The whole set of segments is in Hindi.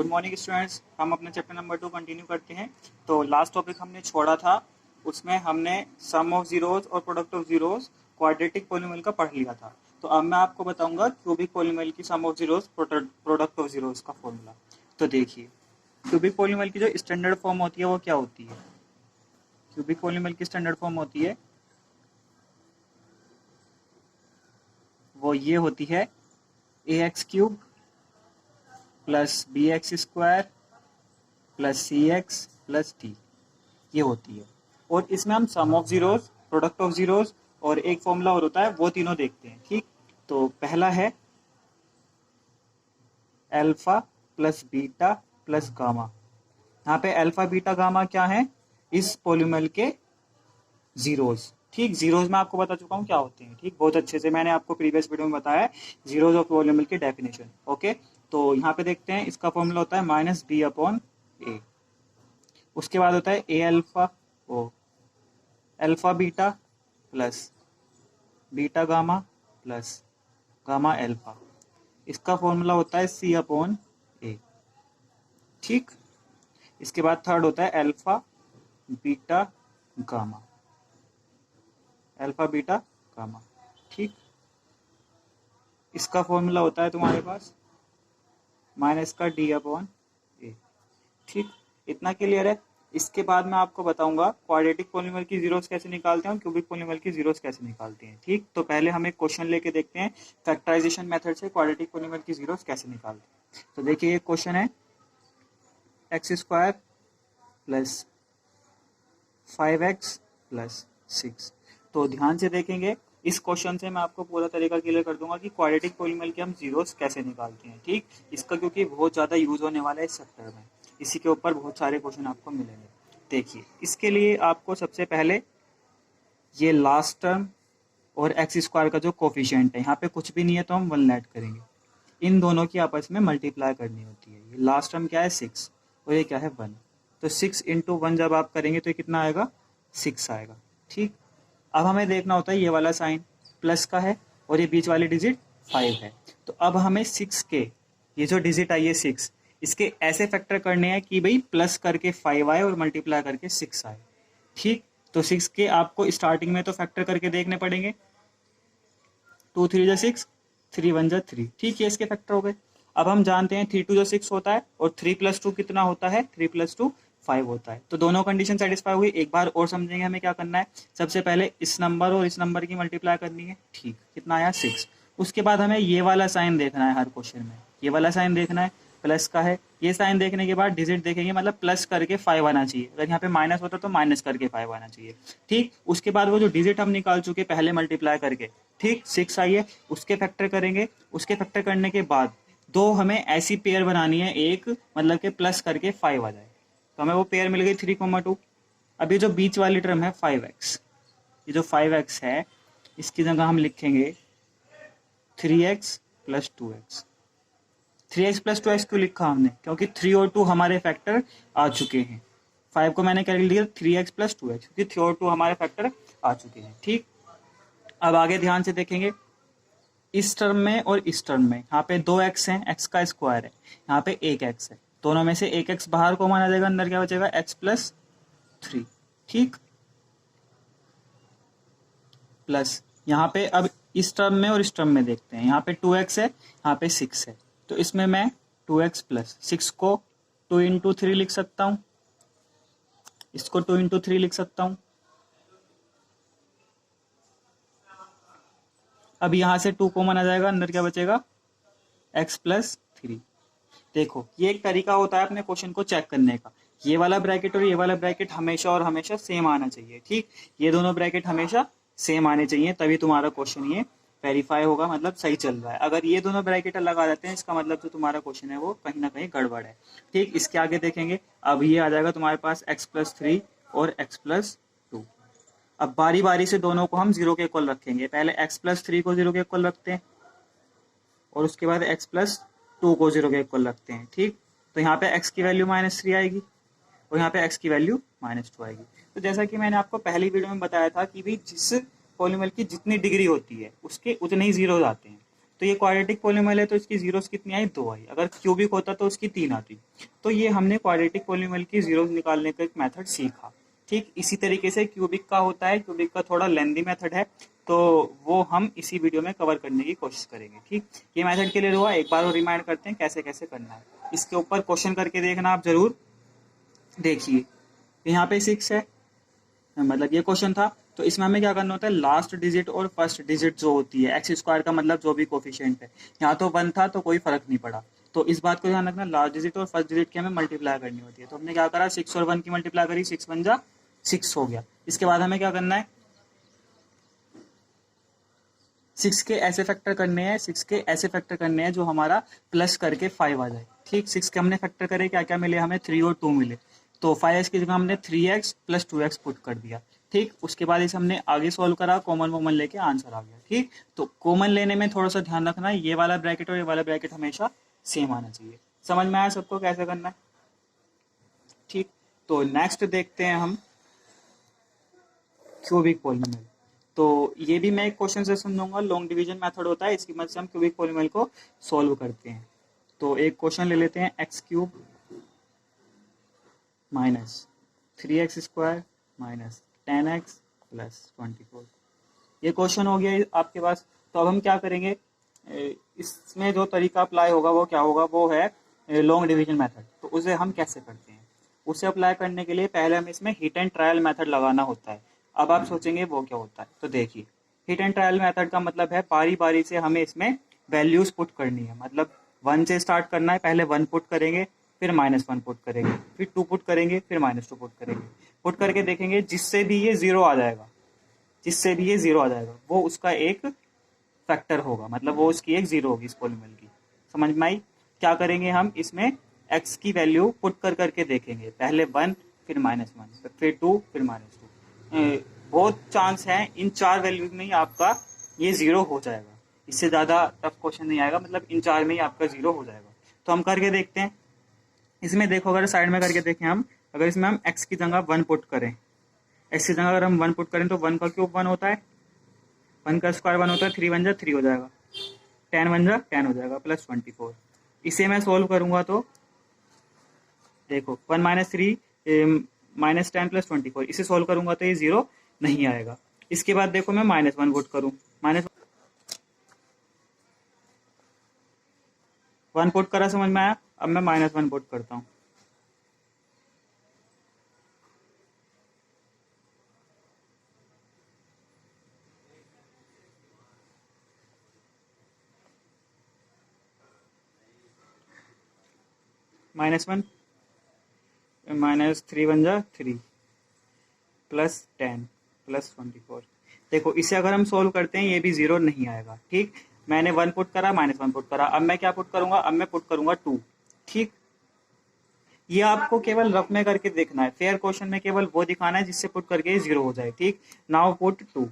गुड मॉर्निंग स्टूडेंट्स, हम अपना चैप्टर नंबर 2 कंटिन्यू करते हैं। तो लास्ट टॉपिक हमने छोड़ा था, उसमें हमने सम ऑफ जीरोस और product of zeros quadratic polynomial का पढ़ लिया था। तो अब मैं आपको बताऊंगा क्यूबिक पॉलीनोमियल की sum of zeros product of zeros का फॉर्मूला। तो देखिए, क्यूबिक पॉलीनोमियल की जो स्टैंडर्ड फॉर्म होती है वो क्या होती है? क्यूबिक पॉलीनोमियल की स्टैंडर्ड फॉर्म होती है वो ये होती है ax cube plus B X square plus C X plus T, ये होती है। और इसमें हम sum of zeros, product of zeros और एक फॉर्मूला और होता है, वो तीनों देखते हैं। ठीक, तो पहला है alpha plus beta plus gamma. यहाँ पे अल्फा बीटा गामा क्या है? इस पॉलीनोमियल के जीरोस। ठीक, जीरोस में आपको बता चुका हूँ क्या होते हैं। ठीक, बहुत अच्छे से मैंने आपको प्रीवियस वीडियो में बताया है जीरोस ऑफ पॉलीनोमियल की डेफिनेशन। ओके, तो यहाँ पे देखते हैं, इसका फॉर्मूला होता है माइनस बी अपॉन ए। उसके बाद होता है ए अल्फा ओ alpha beta plus beta gamma plus gamma alpha. इसका फॉर्मूला होता है सी अपॉन ए। ठीक, इसके बाद थर्ड होता है alpha beta gamma, alpha beta gamma. ठीक, इसका फॉर्मूला होता है तुम्हारे पास माइनस का डी अपॉन ए। ठीक, इतना क्लियर है। इसके बाद मैं आपको बताऊंगा क्वाड्रेटिक पॉलीनोमियल की जीरोस कैसे निकालते हैं और क्यूबिक पॉलीनोमियल की जीरोस कैसे निकालते हैं। ठीक, तो पहले हम एक क्वेश्चन लेके देखते हैं फैक्टराइजेशन मेथड से क्वाड्रेटिक पॉलीनोमियल की जीरोस कैसे निकालते हैं। तो देखिए, ये क्वेश्चन है x square plus 5x plus 6। तो ध्यान से देखेंगे, इस क्वेश्चन से मैं आपको पूरा तरीका क्लियर कर दूंगा कि क्वाड्रेटिक पॉलीनोमियल के हम जीरोस कैसे निकालते हैं। ठीक, इसका क्योंकि बहुत ज़्यादा यूज होने वाला है इस चैप्टर में, इसी के ऊपर बहुत सारे क्वेश्चन आपको मिलेंगे। देखिए, इसके लिए आपको सबसे पहले ये लास्ट टर्म और एक्स स्क्वायर का जो कोफिशिएंट है, यहाँ पे कुछ भी नहीं है तो हम 1 ऐड करेंगे। इन दोनों की आपस में मल्टीप्लाई करनी होती है। ये लास्ट टर्म क्या है 6 और ये क्या है 1। तो 6 इंटू 1 जब आप करेंगे तो ये कितना आएगा? 6 आएगा। ठीक, अब हमें देखना होता है ये वाला साइन प्लस का है और ये बीच वाली डिजिट 5 है। तो अब हमें 6 के ये जो डिजिट आई है 6, इसके ऐसे फैक्टर करने हैं कि भाई प्लस करके 5 आए और मल्टीप्लाई करके 6 आए। ठीक, तो 6 के आपको स्टार्टिंग में तो फैक्टर करके देखने पड़ेंगे। 2 3 जा 6, 3 1 जा 3। ठीक है, इसके फैक्टर हो गए। अब हम जानते हैं 3 2 जा 6 होता है और 3 + 2 कितना होता है? 3 + 2 5 होता है। तो दोनों कंडीशन सेटिस्फाई हुई। एक बार और समझेंगे हमें क्या करना है। सबसे पहले इस नंबर और इस नंबर की मल्टीप्लाई करनी है। ठीक, कितना आया? 6। उसके बाद हमें ये वाला साइन देखना है, हर क्वेश्चन में ये वाला साइन देखना है, प्लस का है। ये साइन देखने के बाद डिजिट देखेंगे, मतलब प्लस करके 5 आना चाहिए। अगर यहाँ पे माइनस होता तो माइनस करके 5 आना चाहिए। ठीक, उसके बाद वो जो डिजिट हम निकाल चुके पहले मल्टीप्लाई करके, ठीक 6 आई है, उसके फैक्टर करेंगे। उसके फैक्टर करने के बाद दो हमें ऐसी पेयर बनानी है, एक मतलब के प्लस करके 5 आ जाए। तो हमें वो पेयर मिल गई 3,2। अब ये जो बीच वाली टर्म है 5x, ये जो 5x है इसकी जगह हम लिखेंगे 3x + 2x। 3x + 2x क्यों लिखा हमने? क्योंकि 3 और 2 हमारे फैक्टर आ चुके हैं। 5 को मैंने क्या लिख दिया? 3x + 2x, क्योंकि 3 और 2 हमारे फैक्टर आ चुके हैं। ठीक, अब आगे ध्यान से देखेंगे, इस टर्म में और इस टर्म में यहाँ पे 2x है, x का स्क्वायर है, यहाँ पे 1x है। दोनों में से 1x बाहर को माना जाएगा, अंदर क्या बचेगा? x + 3। ठीक, प्लस यहाँ पे अब इस टर्म में और इस टर्म में देखते हैं, यहाँ पे 2x है, यहाँ पे 6 है। तो इसमें मैं 2x + 6 को 2 × 3 लिख सकता हूँ, इसको 2 × 3 लिख सकता हूँ। अब यहाँ से 2 कॉमन आ जाएगा, अंदर क्या बचेगा? x + 3। देखो, ये एक तरीका होता है अपने क्वेश्चन को चेक करने का। ये वाला ब्रैकेट और ये वाला ब्रैकेट हमेशा और हमेशा सेम आना चाहिए। ठीक, ये दोनों ब्रैकेट हमेशा सेम आने चाहिए, तभी तुम्हारा क्वेश्चन ये वेरीफाई होगा, मतलब सही चल रहा है। अगर ये दोनों ब्रैकेट अलग आ जाते हैं, इसका मतलब जो तुम्हारा क्वेश्चन है वो कहीं ना कहीं गड़बड़ है। ठीक, इसके आगे देखेंगे, अब ये आ जाएगा तुम्हारे पास x + 3 और x + 2। अब बारी बारी से दोनों को हम 0 के इक्वल रखेंगे। पहले x + 3 को 0 के इक्वल रखते हैं और उसके बाद x + 2 को 0 के इक्वल रखते हैं। ठीक, तो यहाँ पे x की वैल्यू -3 आएगी और यहाँ पे x की वैल्यू -2 आएगी। तो जैसा कि मैंने आपको पहली वीडियो में बताया था कि भाई जिस पॉलीनोमियल की जितनी डिग्री होती है उसके उतने ही जीरोस आते हैं। तो ये क्वाड्रेटिक पॉलीमर है तो इसकी जीरोस कितनी आई, 2 आई। अगर क्यूबिक होता तो उसकी 3 आती। तो ये हमने क्वाड्रेटिक पॉलीमर की जीरोस निकालने का एक मेथड सीखा। ठीक इसी तरीके से क्यूबिक का होता है, क्यूबिक का थोड़ा लेंदी मेथड है, तो वो हम इसी वीडियो में कवर करने की कोशिश करेंगे। ठीक, ये मेथड के लिए हुआ, एक बार वो रिमाइंड करते हैं कैसे कैसे करना है। इसके ऊपर क्वेश्चन करके देखना आप जरूर। देखिए यहाँ पे 6 है, मतलब ये क्वेश्चन था। तो इसमें हमें क्या करना होता है, लास्ट डिजिट और फर्स्ट डिजिट जो होती है, एक्स स्क्वायर का मतलब जो भी कोफिशिएंट है, यहाँ तो 1 था तो कोई फर्क नहीं पड़ा। तो इस बात को ध्यान रखना, लास्ट डिजिट और फर्स्ट डिजिट की हमें मल्टीप्लाई करनी होती है। तो हमने क्या करा, 6 और 1 की मल्टीप्लाई करी, 6 बन जा 6 हो गया। इसके बाद हमें क्या करना है, 6 के ऐसे फैक्टर करने हैं, 6 के ऐसे फैक्टर करने हैं जो हमारा प्लस करके 5 आ जाए। ठीक, 6 के हमने फैक्टर करे, क्या क्या मिले हमें, 3 और 2 मिले। तो 5x की जगह हमने 3x प्लस 2x पुट कर दिया। ठीक, उसके बाद इसे हमने आगे सॉल्व करा, कॉमन वॉमन लेके आंसर आ गया। ठीक, तो कॉमन लेने में थोड़ा सा ध्यान रखना, ये वाला ब्रैकेट और ये वाला ब्रैकेट हमेशा सेम आना चाहिए। समझ में आया सबको कैसे करना है? ठीक, तो नेक्स्ट देखते हैं हम क्यूबिक पॉलीनोमियल। तो ये भी मैं एक क्वेश्चन से समझाऊंगा, लॉन्ग डिवीजन मेथड होता है, इसकी मदद से हम क्यूबिक पॉलीनोमियल को सॉल्व करते हैं। तो एक क्वेश्चन ले लेते हैं, x cube minus 3x square minus 10x plus 24। ये क्वेश्चन हो गया आपके पास। तो अब हम क्या करेंगे, इसमें जो तरीका अप्लाई होगा वो क्या होगा, वो है लॉन्ग डिवीजन मेथड। तो उसे हम कैसे करते हैं, उसे अप्लाई करने के लिए पहले हमें इसमें हिट एंड ट्रायल मेथड लगाना होता है। अब आप सोचेंगे वो क्या होता है, तो देखिए हिट एंड ट्रायल मेथड का मतलब है बारी बारी से हमें इसमें वैल्यूज पुट करनी है। मतलब 1 से स्टार्ट करना है, पहले 1 पुट करेंगे, फिर -1 पुट करेंगे, फिर 2 पुट करेंगे, फिर -2 पुट करेंगे। पुट करके देखेंगे जिससे भी ये 0 आ जाएगा, जिससे भी ये 0 आ जाएगा वो उसका एक फैक्टर होगा, मतलब वो उसकी एक 0 होगी इस पॉलीनोमियल की। समझ में आई? क्या करेंगे हम, इसमें x की वैल्यू पुट कर करके देखेंगे, पहले 1 फिर -1 फिर 2 फिर -2। बहुत चांस है इन 4 वैल्यूज में ही आपका ये 0 हो जाएगा। इससे ज़्यादा टफ क्वेश्चन नहीं आएगा, मतलब इन 4 में ही आपका 0 हो जाएगा। तो हम करके देखते हैं। इसमें देखो, अगर साइड में करके देखें हम, अगर इसमें हम x की जगह 1 पुट करें, x की जगह अगर हम 1 पुट करें तो 1 का क्यूब 1 होता है, 1 का स्क्वायर 1 होता है, 3 बन जा 3 हो जाएगा, 10 बन जा 10 हो जाएगा, प्लस 24। इसे मैं सोल्व करूंगा तो देखो 1 माइनस 3 -10 प्लस 24, इसे सोल्व करूंगा तो ये 0 नहीं आएगा। इसके बाद देखो मैं -1 पुट करूं, -1 पुट करा, समझ में आया? अब मैं -1 पुट करता हूँ। -1 -3 बन जा 3 प्लस 10 प्लस 24। देखो इसे अगर हम सोल्व करते हैं ये भी 0 नहीं आएगा। ठीक, मैंने 1 पुट करा, -1 पुट करा, अब मैं क्या पुट करूंगा, अब मैं पुट करूंगा 2। ठीक, ये आपको केवल रफ में करके देखना है, फेयर क्वेश्चन में केवल वो दिखाना है जिससे पुट करके 0 हो जाए। ठीक, नाउ पुट 2।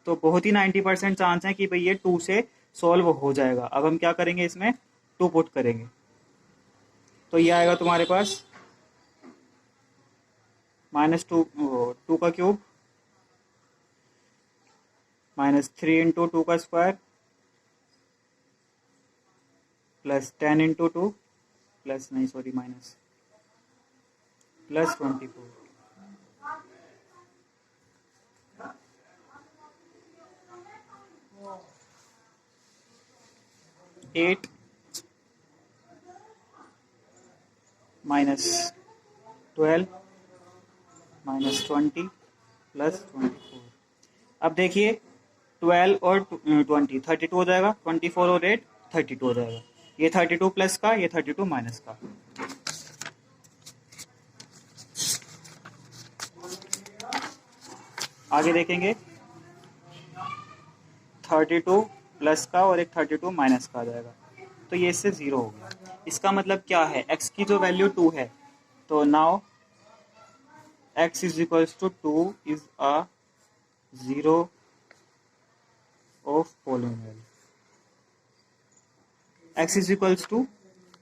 तो बहुत ही 90% चांस है कि भाई ये 2 से सॉल्व हो जाएगा। अब हम क्या करेंगे, इसमें 2 पुट करेंगे, तो ये आएगा तुम्हारे पास -2 2 का क्यूब -3 इंटू 2 का स्क्वायर प्लस 10 इंटू 2 प्लस नहीं सॉरी माइनस प्लस 24। 8 -12 -20 प्लस 24। अब देखिए 12 और 20 32 हो जाएगा, 24 और 8 32 हो जाएगा। ये 32 प्लस का, ये 32 माइनस का। आगे देखेंगे 32 प्लस का और एक 32 माइनस का आ जाएगा, तो ये इससे 0 हो गया। इसका मतलब क्या है, x की जो वैल्यू 2 है, तो now x is equals to 2 is a 0 of polynomial. x is equals to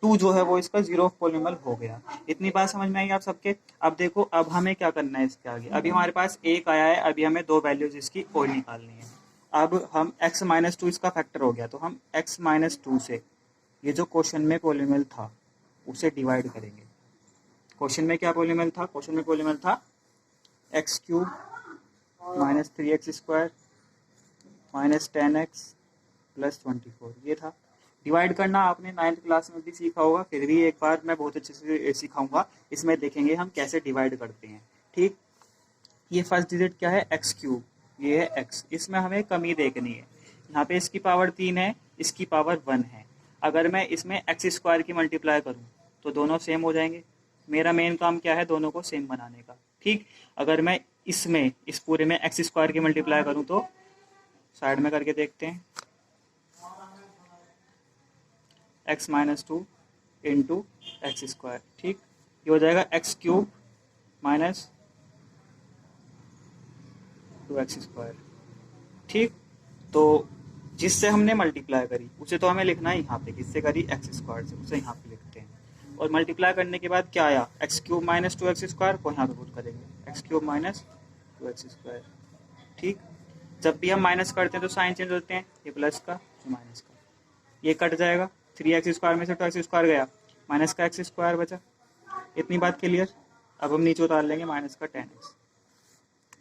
2 जो है वो इसका 0 ऑफ पॉलीनोमियल हो गया। इतनी बात समझ में आई आप सबके? अब देखो, अब हमें क्या करना है इसके आगे। अभी हमारे पास 1 आया है, अभी हमें 2 वैल्यूज इसकी और निकालनी है। अब हम x माइनस टू इसका फैक्टर हो गया, तो हम x माइनस टू से ये जो क्वेश्चन में पॉलीनोमियल था उसे डिवाइड करेंगे। क्वेश्चन में क्या पॉलीनोमियल था? क्वेश्चन में पॉलीनोमियल था x cube minus 3x square minus 10x plus 24, ये था। डिवाइड करना आपने 9th क्लास में भी सीखा होगा, फिर भी एक बार मैं बहुत अच्छे से सिखाऊंगा। इसमें देखेंगे हम कैसे डिवाइड करते हैं। ठीक, ये फर्स्ट डिजिट क्या है? एक्स क्यूब, ये है एक्स। इसमें हमें कमी देखनी है। यहाँ पे इसकी पावर 3 है, इसकी पावर 1 है। अगर मैं इसमें एक्स स्क्वायर की मल्टीप्लाई करूँ तो दोनों सेम हो जाएंगे। मेरा मेन काम क्या है? दोनों को सेम बनाने का। ठीक, अगर मैं इसमें इस पूरे में एक्स स्क्वायर की मल्टीप्लाई करूँ तो साइड में करके देखते हैं, x minus two into x square. ठीक, ये हो जाएगा x cube minus 2x square. ठीक, तो जिससे हमने मल्टीप्लाई करी उसे तो हमें लिखना है यहाँ पे, किससे करी? एक्स स्क्वायर से, उसे यहाँ पे लिखते हैं। और मल्टीप्लाई करने के बाद क्या आया? X cube minus 2x square को यहाँ पे पुट करेंगे, x cube minus 2x square. ठीक, जब भी हम माइनस करते हैं तो साइन चेंज होते हैं, ये प्लस का ये माइनस का, ये कट जाएगा। 3x स्क्वायर में से 2x स्क्वायर गया, माइनस का x स्क्वायर बचा। इतनी बात क्लियर? अब हम नीचे उतार लेंगे माइनस का 10x।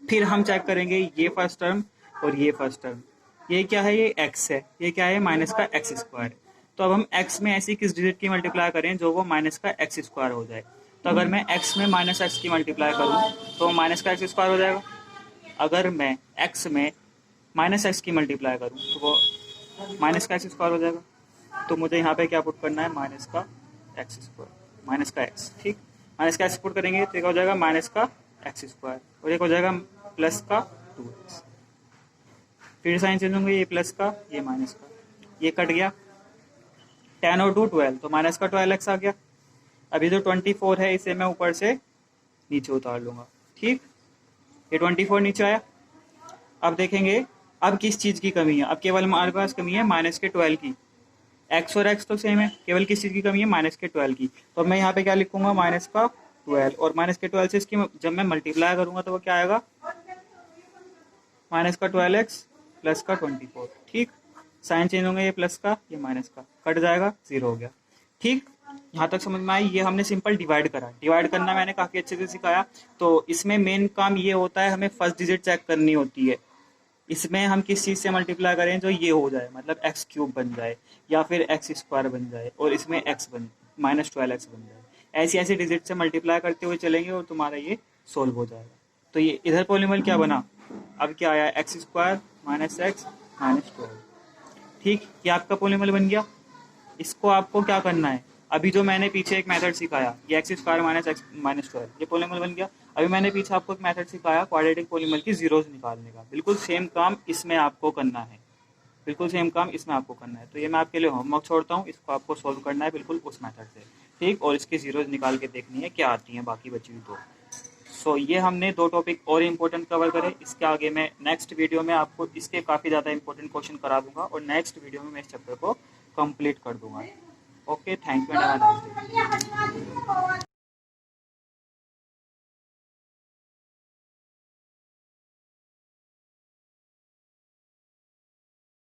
फिर हम चेक करेंगे ये फर्स्ट टर्म और ये फर्स्ट टर्म, ये क्या है? ये x है, ये क्या है? माइनस का x स्क्वायर। तो अब हम x में ऐसी किस डिजिट की मल्टीप्लाई करें जो वो माइनस का x स्क्वायर हो जाए? तो अगर मैं x में माइनस x की मल्टीप्लाई करूँ तो माइनस का x स्क्वायर हो जाएगा। अगर मैं x में माइनस x की मल्टीप्लाई करूँ तो वो माइनस का x स्क्वायर हो जाएगा। तो मुझे यहाँ पे क्या पुट करना है? माइनस का x स्क्वायर, माइनस का x। ठीक, माइनस का x पुट करेंगे तो एक हो जाएगा माइनस का x स्क्वायर और एक हो जाएगा प्लस का 2x। फिर साइन चेंज होंगे, ये प्लस का ये माइनस का, ये कट गया। 10 और 2 12, तो माइनस का 12x आ गया। अभी जो 24 है इसे मैं ऊपर से नीचे उतार लूंगा। ठीक, ये 24 नीचे आया। अब देखेंगे अब किस चीज की कमी है? अब केवल हमारे पास कमी है माइनस के 12 की। x और x तो सेम है, केवल किस चीज की कमी है? माइनस के 12 की। तो मैं यहाँ पे क्या लिखूंगा? माइनस का 12, और माइनस के 12 से इसकी जब मैं मल्टीप्लाई करूंगा तो वो क्या आएगा? माइनस का 12x प्लस का 24। ठीक, साइन चेंज होंगे, ये प्लस का ये माइनस का, कट जाएगा, 0 हो गया। ठीक, यहाँ तक समझ में आई? ये हमने सिंपल डिवाइड करा। डिवाइड करना मैंने काफी अच्छे से सिखाया। तो इसमें मेन काम ये होता है, हमें फर्स्ट डिजिट चेक करनी होती है। इसमें हम किस चीज से मल्टीप्लाई करें जो ये हो जाए, मतलब एक्स क्यूब बन जाए या फिर एक्स स्क्वायर बन जाए और इसमें एक्स बन माइनस 12x बन जाए। ऐसी ऐसी डिजिट से मल्टीप्लाई करते हुए चलेंगे और तुम्हारा ये सोल्व हो जाएगा। तो ये इधर पॉलीनोमियल क्या बना? अब क्या आया? X square minus x minus 12। ठीक, ये आपका पॉलीनोमियल बन गया। इसको आपको क्या करना है? अभी जो मैंने पीछे एक मेथड सिखाया, ये x square minus x minus 12, ये पॉलीनोमियल बन गया। अभी मैंने पीछे आपको एक मेथड सिखाया क्वाड्रेटिक पॉलीनोमियल की जीरोस निकालने का। बिल्कुल सेम काम इसमें आपको करना है, बिल्कुल सेम काम इसमें आपको करना है। तो ये मैं आपके लिए होमवर्क छोड़ता हूँ, इसको आपको सोल्व करना है बिल्कुल उस मेथड से। ठीक, और इसकी जीरोस निकाल के देखनी है क्या आती हैं बाकी बची हुई दो। सो ये हमने 2 टॉपिक और इम्पोर्टेंट कवर करे। इसके आगे मैं नेक्स्ट वीडियो में आपको इसके काफ़ी ज़्यादा इंपॉर्टेंट क्वेश्चन करा दूंगा और नेक्स्ट वीडियो में मैं इस चैप्टर को कंप्लीट कर दूंगा। Okay, thank you and have a nice day.